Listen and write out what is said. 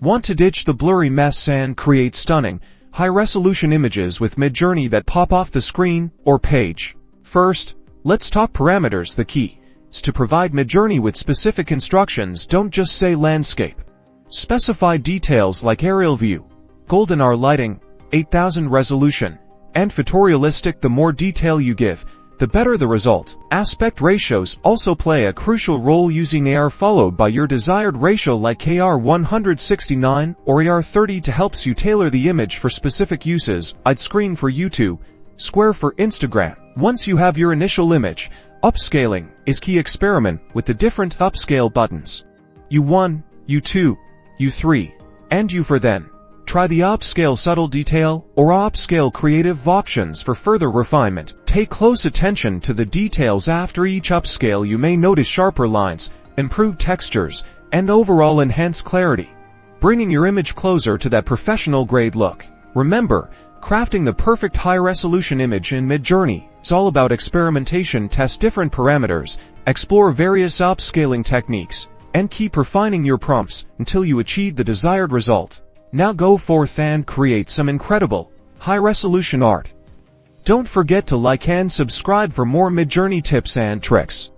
Want to ditch the blurry mess and create stunning, high-resolution images with Midjourney that pop off the screen or page? First, let's talk parameters. The key is to provide Midjourney with specific instructions. Don't just say landscape. Specify details like aerial view, golden hour lighting, 8000 resolution, and photorealistic. The more detail you give, the better the result. Aspect ratios also play a crucial role. Using AR followed by your desired ratio like AR 169 or AR 30 to helps you tailor the image for specific uses. Widescreen for YouTube, square for Instagram. Once you have your initial image, upscaling is key. Experiment with the different upscale buttons. U1, U2, U3, and U4. Then try the upscale subtle detail or upscale creative options for further refinement. Pay close attention to the details after each upscale. You may notice sharper lines, improved textures, and overall enhanced clarity, bringing your image closer to that professional grade look. Remember, crafting the perfect high-resolution image in Midjourney is all about experimentation. Test different parameters, explore various upscaling techniques, and keep refining your prompts until you achieve the desired result. Now go forth and create some incredible, high-resolution art. Don't forget to like and subscribe for more Midjourney tips and tricks.